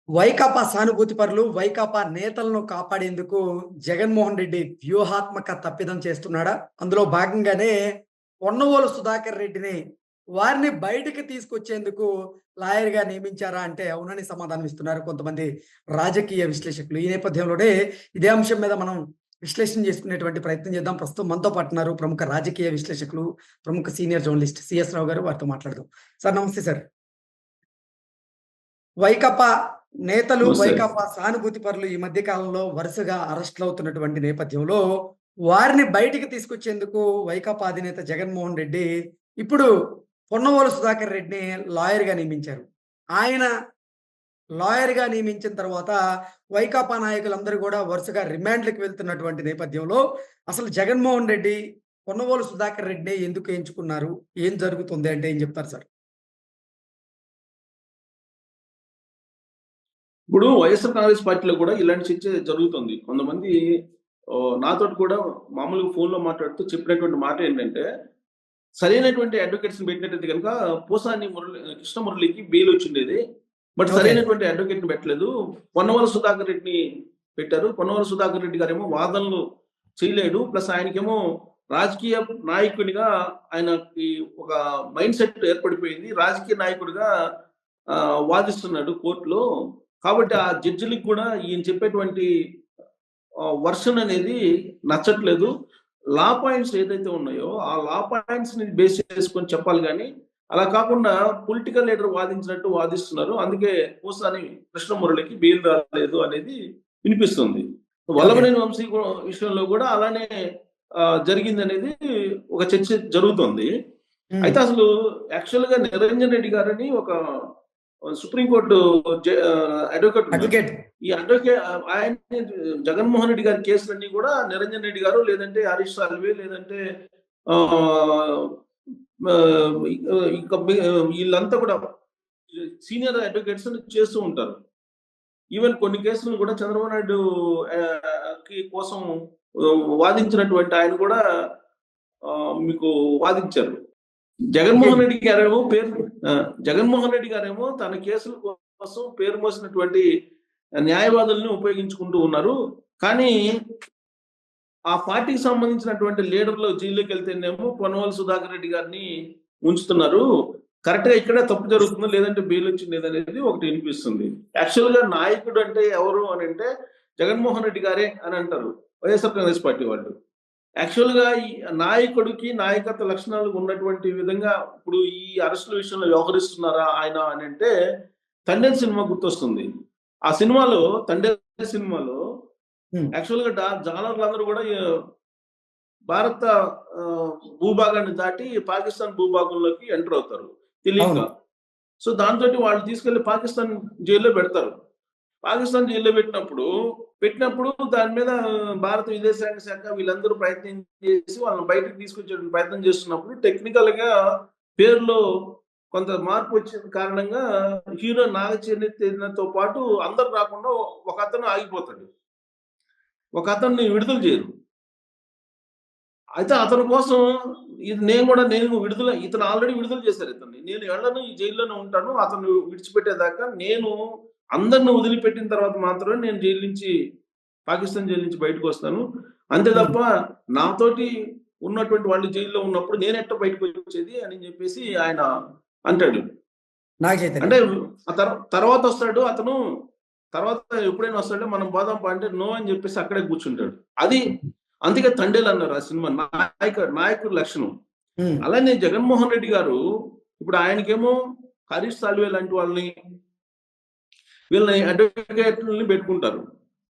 వైకాపా సానుభూతి పరులు, వైకాపా నేతలను కాపాడేందుకు జగన్మోహన్ రెడ్డి వ్యూహాత్మక తప్పిదం చేస్తున్నాడా? అందులో భాగంగానే పొన్నవోలు సుధాకర్ రెడ్డిని వారిని బయటికి తీసుకొచ్చేందుకు లాయర్‌గా నియమించారా అంటే అవునని సమాధానం ఇస్తున్నారు కొంతమంది రాజకీయ విశ్లేషకులు. ఈ నేపథ్యంలోనే ఇదే అంశం మీద మనం విశ్లేషణ చేసుకునేటువంటి ప్రయత్నం చేద్దాం. ప్రస్తుతం మనతో పాటు ఉన్నారు ప్రముఖ రాజకీయ విశ్లేషకులు, ప్రముఖ సీనియర్ జర్నలిస్ట్ సిఎస్ రావు గారు. వారితో మాట్లాడదాం. సార్ నమస్తే సార్. వైకాపా నేతలు, నమస్తే. వైకాపా సానుభూతి పరులు ఈ మధ్య కాలంలో వరుసగా అరెస్ట్‌లవుతున్నటువంటి నేపథ్యంలో, వారిని బయటికి తీసుకొచ్చేందుకు వైకాపా అధినేత జగన్మోహన్ రెడ్డి ఇప్పుడు పొన్నవోలు సుధాకర్ రెడ్డిని లాయర్‌గా నియమించారు. ఆయన లాయర్‌గా నియమించిన తర్వాత వైకాపా నాయకులందరూ గూడా వరుసగా రిమాండ్‌లకి వెళ్తున్నటువంటి నేపథ్యంలో, అసలు జగన్మోహన్ రెడ్డి పొన్నవోలు సుధాకర్ రెడ్డిని ఎందుకు ఎంచుకున్నారు? ఏం జరుగుతుంది అంటే ఏం చెప్తారు సార్? ఇప్పుడు వైఎస్ఆర్ కాంగ్రెస్ పార్టీలో కూడా ఇలాంటి చర్చ జరుగుతుంది. కొంతమంది నాతోటి కూడా మామూలుగా ఫోన్‌లో మాట్లాడుతూ చెప్పినటువంటి మాట ఏంటంటే, సరైనటువంటి అడ్వొకేట్స్‌ని పెట్టినట్టయితే గనుక పోసాని కృష్ణమురళికి బెయిల్ వచ్చిండేది. But okay. సరైనటువంటి అడ్వకేట్‌ని పెట్టలేదు. పొన్నవల సుధాకర్ రెడ్డిని పెట్టారు. పొన్నవల సుధాకర్ రెడ్డి గారేమో వాదనలు చేయలేడు. ప్లస్ ఆయనకేమో రాజకీయ నాయకునిగా ఆయనకి ఒక మైండ్ సెట్ ఏర్పడిపోయింది. రాజకీయ నాయకుడిగా వాదిస్తున్నాడు కోర్ట్‌లో. కాబట్టి ఆ జడ్జిలకి కూడా ఈయన చెప్పేటువంటి వర్షన్ అనేది నచ్చట్లేదు. లా పాయింట్స్ ఏదైతే ఉన్నాయో, ఆ లా పాయింట్స్‌ని బేస్ చేసుకొని చెప్పాలి గానీ, అలా కాకుండా పొలిటికల్ లీడర్ వాదించినట్టు వాదిస్తున్నారు. అందుకే పోసాని కృష్ణమురళికి బెయిల్ రాలేదు అనేది వినిపిస్తుంది. ఓకే. వల్లభనేని వంశీ విషయంలో కూడా అలానే జరిగిందనేది ఒక చర్చ జరుగుతోంది. హ్మ్. అయితే అసలు యాక్చువల్‌గా నిరంజన్ రెడ్డి గారని ఒక సుప్రీం కోర్టు అడ్వకేట్ ఉన్నారు. అడ్వకేట్. ఈ ఆయన్ని జగన్మోహన్ రెడ్డి గారి కేసులన్నీ కూడా నిరంజన్ రెడ్డి గారు, లేదంటే హరీష్ సాల్వే, లేదంటే ఆహ్, ఆహ్, ఇంకా వీళ్ళంతా కూడా సీనియర్ అడ్వకేట్స్ చేస్తూ ఉంటారు. ఈవెన్ కొన్ని కేసులను కూడా చంద్రబాబు నాయుడు కోసం వాదించినటువంటి ఆయన కూడా మీకు వాదించారు. అంటే జగన్మోహన్ రెడ్డి గారేమో జగన్మోహన్ రెడ్డి గారేమో తన కేసుల కోసం పేరు మోసినటువంటి న్యాయవాదుల్ని ఉపయోగించుకుంటూ ఉన్నారు. కానీ ఆ పార్టీకి సంబంధించినటువంటి లీడర్లు జైల్లోకి వెళ్తేనేమో పొన్నవాళ్ళు సుధాకర్ రెడ్డి గారిని ఉంచుతున్నారు. కరెక్ట్ గా ఇక్కడే తప్పు జరుగుతుందో, లేదంటే బెయిల్ వచ్చింది లేదనేది ఒకటి వినిపిస్తుంది. యాక్చువల్ గా నాయకుడు అంటే ఎవరు అని అంటే జగన్మోహన్ రెడ్డి గారే అని అంటారు వైఎస్ఆర్ కాంగ్రెస్ పార్టీ వాళ్ళు. యాక్చువల్‌గా ఈ నాయకుడికి నాయకత్వ లక్షణాలు ఉన్నటువంటి విధంగా ఇప్పుడు ఈ అరెస్ట్‌ల విషయంలో వ్యవహరిస్తున్నారా ఆయన అనంటే 'తండేల్' సినిమా గుర్తొస్తుంది. ఆ సినిమాలో 'తండేల్' సినిమాలో హ్మ్. యాక్చువల్‌గా జాలర్లందరూ గూడా భారత భూభాగాన్ని దాటి పాకిస్తాన్ భూభాగంలోకి ఎంటర్ అవుతారు తెలియక. అవును. సో, దాంతోటి వాళ్ళు తీసుకెళ్ళి పాకిస్తాన్ జైల్‌లో పెడతారు. పాకిస్తాన్ జైల్‌లో పెట్టినప్పుడు దాని మీద భారత విదేశాంగ శాఖ వీళ్ళందరూ ప్రయత్నం చేసి వాళ్ళని బయటకి తీసుకొచ్చే ప్రయత్నం చేస్తున్నప్పుడు టెక్నికల్‌గా పేరులో కొంత మార్పు వచ్చిన కారణంగా హీరో నాగ చైతన్యతో పాటు అందరూ రాకుండా ఒకతను ఆగిపోతాడు. ఒకతన్ని విడుదల చేయరు. అయితే అతని కోసం నేను ఇతను ఆల్రెడీ విడుదల చేశారు ఇతన్ని. నేను ఎళ్ళను, ఈ జైల్లోనే ఉంటాను. అతను విడిచిపెట్టేదాకా నేను అందరిని వదిలిపెట్టిన తర్వాత మాత్రమే నేను పాకిస్తాన్ జైలు నుంచి బయటకొస్తాను. అంతే హ్మ్. తప్ప నాతోటి ఉన్నటువంటి వాళ్ళు జైల్‌లో ఉన్నప్పుడు నేనెట్ట బయటకొచ్చేది అని చెప్పేసి ఆయన అంటాడు. నాగ చైతన్య. అంటే తర్వాతొస్తాడు అతను. తర్వాత ఎప్పుడైనా వస్తాడు మనం పోదాం పా అంటే నో అని చెప్పేసి అక్కడే కూర్చుంటాడు. అందుకే తండేల్ అన్నారు ఆ సినిమా. నాయకుడి లక్షణం. హ్మ్. అలానే జగన్మోహన్ రెడ్డి గారు ఇప్పుడు ఆయనకేమో హరీష్ సాల్వే లాంటి వీళ్ళని అడ్వకేట్‌లని పెట్టుకుంటారు.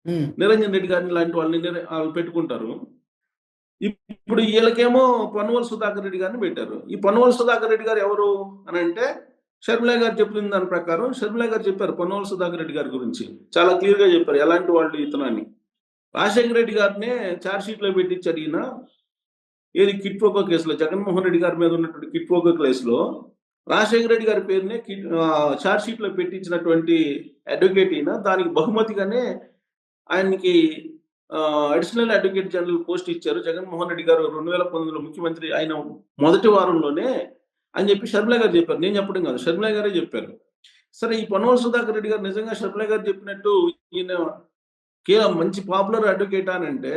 హ్మ్. నిరంజన్ రెడ్డి గారిని లాంటి వాళ్ళని ఆళ్ళు పెట్టుకుంటారు. ఇప్పుడు ఈళ్ళకేమో పొన్నవోలు సుధాకర్ రెడ్డి గారిని పెట్టారు. ఈ పొన్నవోలు సుధాకర్ రెడ్డి గారు ఎవరు అనంటే, షర్మిల గారు చెప్పిన దాని ప్రకారం షర్మిల గారు చెప్పారు పొన్నవోలు సుధాకర్ రెడ్డి గారి గురించి. చాలా క్లియర్‌గా చెప్పారు. ఎలాంటి వాళ్ళు ఇతనని. రాజశేఖర రెడ్డి గారినే చార్జ్ షీట్‌లో పెట్టించాడు ఈయన. ఏది కిట్ ప్రోకో కేసులో జగన్మోహన్ రెడ్డి గారి మీద ఉన్నటువంటి కిట్ ప్రోకో కేసులో రాజశేఖర రెడ్డి గారి పేరునే చార్జ్ షీట్‌లో పెట్టించినటువంటి అడ్వకేట్ ఈయన. దానికి బహుమతిగానే ఆయనకి అడిషనల్ అడ్వకేట్ జనరల్ పోస్ట్ ఇచ్చారు. జగన్మోహన్ రెడ్డి గారు 2019లో ముఖ్యమంత్రి అయిన మొదటి వారంలోనే అని చెప్పి షర్మిల గారు చెప్పారు. నేను చెప్పడం కాదు. షర్మిల గారే చెప్పారు. సరే ఈ పొన్నవోలు సుధాకర్ రెడ్డి గారు నిజంగా షర్మిల గారు చెప్పినట్టు ఈయన మంచి పాపులర్ అడ్వకేట్ అని అంటే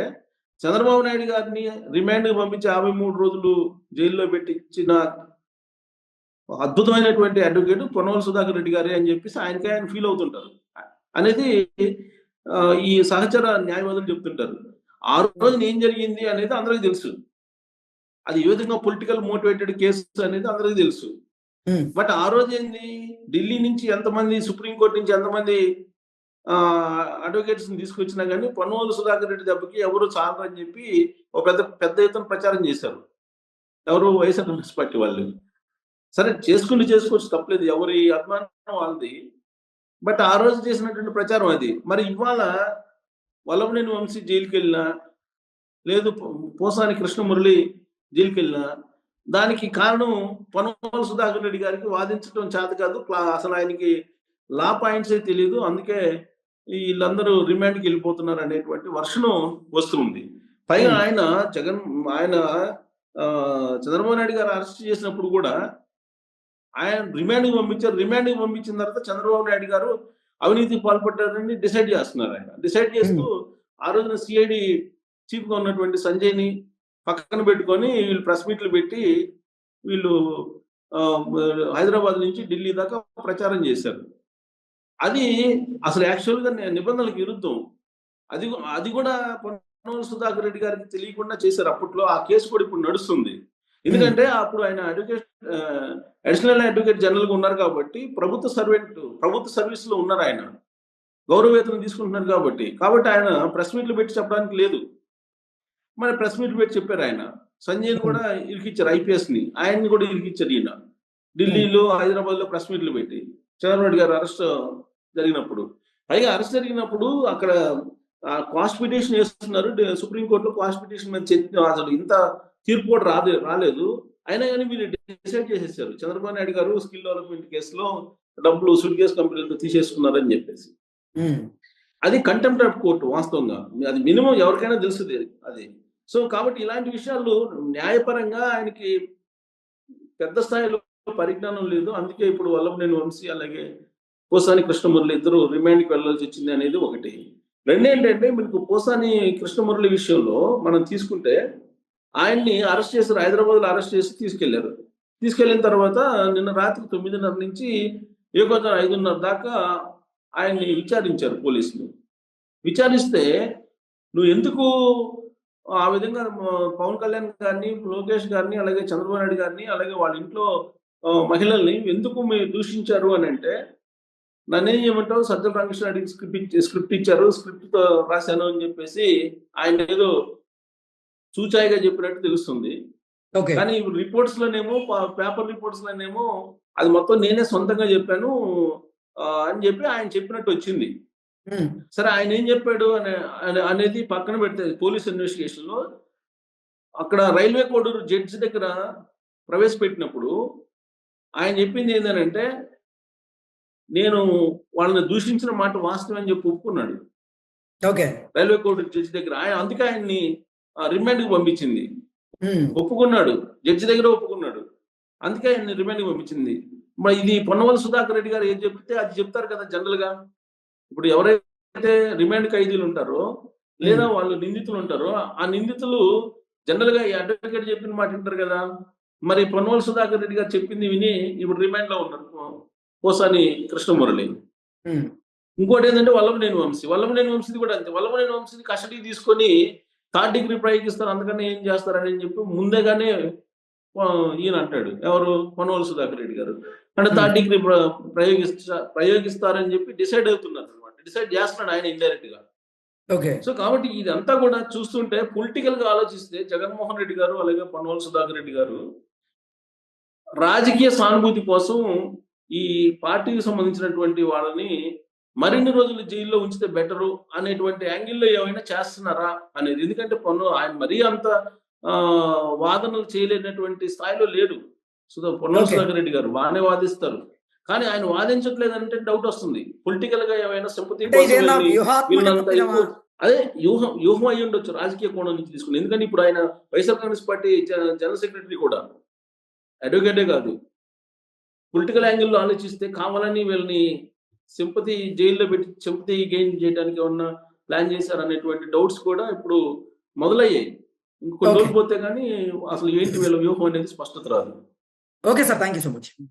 చంద్రబాబు నాయుడు గారిని రిమాండ్ పంపించి 53 రోజులు జైల్లో పెట్టించిన అద్భుతమైనటువంటి అడ్వకేట్ పొన్నవోలు సుధాకర్ రెడ్డి గారే అని చెప్పేసి ఆయన ఫీల్ అవుతుంటారు అనేది ఈ సహచర న్యాయవాదులు చెప్తుంటారు. ఆ రోజున ఏం జరిగింది అనేది అందరికీ తెలుసు. అది ఏ విధంగా పొలిటికల్ మోటివేటెడ్ కేసు అనేది అందరికీ తెలుసు. బట్ ఆ రోజు ఏంది, ఢిల్లీ నుంచి ఎంతమంది, సుప్రీంకోర్టు నుంచి ఎంతమంది అడ్వకేట్స్ తీసుకొచ్చినా కానీ పొన్నవోలు సుధాకర్ రెడ్డి దెబ్బకి ఎవరు చాలరు అని చెప్పి ఒక పెద్ద ఎత్తున ప్రచారం చేశారు. ఎవరు వైఎస్ఆర్ కాంగ్రెస్ పార్టీ వాళ్ళు. సరే చేసుకోవచ్చు, తప్పలేదు, ఎవరి అభిమానం వాళ్ళది. బట్ ఆ రోజు చేసినటువంటి ప్రచారం అది. మరి ఇవాళ వల్లభనేని వంశీ జైలుకి వెళ్ళినా, లేదు పోసాని కృష్ణమురళి జైలుకి వెళ్ళినా దానికి కారణం పొన్నవోలు సుధాకర్ రెడ్డి గారికి వాదించడం చేత కాదు, అసలు ఆయనకి లా పాయింట్సే తెలియదు, అందుకే వీళ్ళందరూ రిమాండ్కి వెళ్ళిపోతున్నారు అనేటువంటి వర్షనం వస్తుంది. పైగా ఆయన చంద్రబాబు నాయుడు గారు అరెస్ట్ చేసినప్పుడు కూడా ఆయన రిమాండ్కి పంపించారు. రిమాండ్కి పంపించిన తర్వాత చంద్రబాబు నాయుడు గారు అవినీతి పాల్పడ్డారని డిసైడ్ చేస్తున్నారు. ఆయన డిసైడ్ చేస్తూ ఆ రోజున సిఐడి చీఫ్ గా ఉన్నటువంటి సంజయ్ని పక్కన పెట్టుకొని వీళ్ళు ప్రెస్ మీట్లు పెట్టి వీళ్ళు హైదరాబాద్ నుంచి ఢిల్లీ దాకా ప్రచారం చేశారు. అది అసలు యాక్చువల్ గా నిబంధనలకు విరుద్ధం. అది కూడా పొన్నవోలు సుధాకర్ రెడ్డి గారికి తెలియకుండా చేశారు అప్పట్లో. ఆ కేసు కూడా ఇప్పుడు నడుస్తుంది. ఎందుకంటే అప్పుడు ఆయన అడిషనల్ అడ్వకేట్ జనరల్ గా ఉన్నారు కాబట్టి, ప్రభుత్వ సర్వీస్ లో ఉన్నారు, ఆయన గౌరవ వేతనం తీసుకుంటున్నారు కాబట్టి ఆయన ప్రెస్ మీట్లు పెట్టి చెప్పడానికి లేదు. మరి ప్రెస్ మీట్లు పెట్టి చెప్పారు. ఆయన సంజయ్ కూడా ఇరికిచ్చారు, ఐపీఎస్ ని, ఆయన్ని కూడా ఇరికిచ్చారు. ఈయన ఢిల్లీలో, హైదరాబాద్ లో ప్రెస్ మీట్లు పెట్టి చంద్రబాబు నాయుడు గారు అరెస్ట్ జరిగినప్పుడు, పైగా అరెస్ట్ జరిగినప్పుడు అక్కడ క్వాష్ పిటిషన్ వేస్తున్నారు సుప్రీంకోర్టులో. క్వాష్ పిటిషన్ మీద అసలు ఇంత తీర్పు కూడా రాలేదు. అయినా కానీ వీళ్ళు డిసైడ్ చేసేసారు, చంద్రబాబు నాయుడు గారు స్కిల్ డెవలప్మెంట్ కేసులో డబ్బులు సూట్ కేసు కంపెనీలతో తీసేసుకున్నారని చెప్పేసి. అది కంటెంప్ట్ ఆఫ్ కోర్టు. వాస్తవంగా అది మినిమం ఎవరికైనా తెలుస్తుంది అది. సో కాబట్టి ఇలాంటి విషయాలు న్యాయపరంగా ఆయనకి పెద్ద స్థాయిలో పరిజ్ఞానం లేదు. అందుకే ఇప్పుడు వల్లభనేని వంశీ అలాగే పోసాని కృష్ణమురళి ఇద్దరు రిమాండ్కి వెళ్ళాల్సి వచ్చింది అనేది ఒకటి. రెండేంటంటే మీకు పోసాని కృష్ణమురళి విషయంలో మనం తీసుకుంటే ఆయన్ని అరెస్ట్ చేశారు, హైదరాబాద్ లో అరెస్ట్ చేసి తీసుకెళ్లారు. తీసుకెళ్లిన తర్వాత నిన్న రాత్రి 9:30 నుంచి ఏకోజన 5:30 దాకా ఆయన్ని విచారించారు పోలీసులు. విచారిస్తే నువ్వు ఎందుకు ఆ విధంగా పవన్ కళ్యాణ్ గారిని, లోకేష్ గారిని, అలాగే చంద్రబాబు నాయుడు గారిని, అలాగే వాళ్ళ ఇంట్లో మహిళల్ని ఎందుకు మీరు దూషించారు అని అంటే, నన్నేం చేయమంటావు, సజ్జల రామకృష్ణారెడ్డికి స్క్రిప్ట్ ఇచ్చారు, స్క్రిప్ట్ రాశాను అని చెప్పేసి ఆయన ఏదో చూచాయిగా చెప్పినట్టు తెలుస్తుంది. కానీ రిపోర్ట్స్ లోనేమో, పేపర్ రిపోర్ట్స్ లోనేమో అది మొత్తం నేనే సొంతంగా చెప్పాను అని చెప్పి ఆయన చెప్పినట్టు వచ్చింది. సరే ఆయన ఏం చెప్పాడు అనేది పక్కన పెడితే పోలీస్ ఇన్వెస్టిగేషన్ లో అక్కడ రైల్వే కోడూరు జడ్జి దగ్గర ప్రవేశపెట్టినప్పుడు ఆయన చెప్పింది ఏంటంటే, నేను వాళ్ళని దూషించిన మాట వాస్తవం అని చెప్పి ఒప్పుకున్నాడు రైల్వే కోడూరు జడ్జి దగ్గర. అందుకే ఆయన్ని రిమాండ్కి పంపించింది. ఒప్పుకున్నాడు, జడ్జి దగ్గర ఒప్పుకున్నాడు, అందుకే ఆయన రిమాండ్కి పంపించింది. మరి ఇది పొన్నవోలు సుధాకర్ రెడ్డి గారు ఏం చెప్తే అది చెప్తారు కదా జనరల్ గా. ఇప్పుడు ఎవరైతే రిమాండ్ ఖైదీలు ఉంటారో లేదా వాళ్ళు నిందితులు ఉంటారో, ఆ నిందితులు జనరల్ గా ఈ అడ్వకేట్ చెప్పిన మాట వింటారు కదా. మరి పొన్నవోలు సుధాకర్ రెడ్డి గారు చెప్పింది విని ఇప్పుడు రిమాండ్ లో ఉన్నారు పోసాని కృష్ణమురళి. ఇంకోటి ఏంటంటే వల్లభనేని వంశీది కూడా అంతే. వల్లభనేని వంశీది కస్టడీ తీసుకొని 3rd డిగ్రీ ప్రయోగిస్తారు, అందుకని ఏం చేస్తారని చెప్పి ముందేగానే ఈయన అంటాడు, ఎవరు, పొన్నవోలు సుధాకర్ రెడ్డి గారు. అంటే 3rd డిగ్రీ ప్రయోగిస్తారని చెప్పి డిసైడ్ అవుతున్నారు అనమాట. డిసైడ్ చేస్తున్నాడు ఆయన ఇండైరెక్ట్ గా. సో కాబట్టి ఇదంతా కూడా చూస్తుంటే పొలిటికల్ గా ఆలోచిస్తే జగన్మోహన్ రెడ్డి గారు అలాగే పొన్నవోలు సుధాకర్ రెడ్డి గారు రాజకీయ సానుభూతి కోసం ఈ పార్టీకి సంబంధించినటువంటి వాళ్ళని మరిన్ని రోజులు జైల్లో ఉంచితే బెటరు అనేటువంటి యాంగిల్లో ఏమైనా చేస్తున్నారా అనేది. ఎందుకంటే ఆయన మరీ అంత వాదనలు చేయలేనటువంటి స్థాయిలో లేడు పొన్నవోలు సుధాకర్ రెడ్డి గారు. బాగానే వాదిస్తారు, కానీ ఆయన వాదించట్లేదంటే డౌట్ వస్తుంది. పొలిటికల్ గా ఏమైనా సింపతి అదే వ్యూహం అయ్యి ఉండొచ్చు రాజకీయ కోణం నుంచి తీసుకుని. ఎందుకంటే ఇప్పుడు ఆయన YSR Congress party general secretary కూడా, అడ్వకేటే కాదు, పొలిటికల్ యాంగిల్లో ఆలోచిస్తే కావాలని వీళ్ళని సింపతి జైల్లో పెట్టి సింపతి గెయిన్ చేయడానికి ఏమన్నా ప్లాన్ చేశారనేటువంటి డౌట్స్ కూడా ఇప్పుడు మొదలయ్యాయి. ఇంకొన్ని ఓకే. రోజులు పోతే గానీ అసలు ఏంటి వీళ్ళ వ్యూహం అనేది స్పష్టత రాదు. Okay sir. Thank you so much.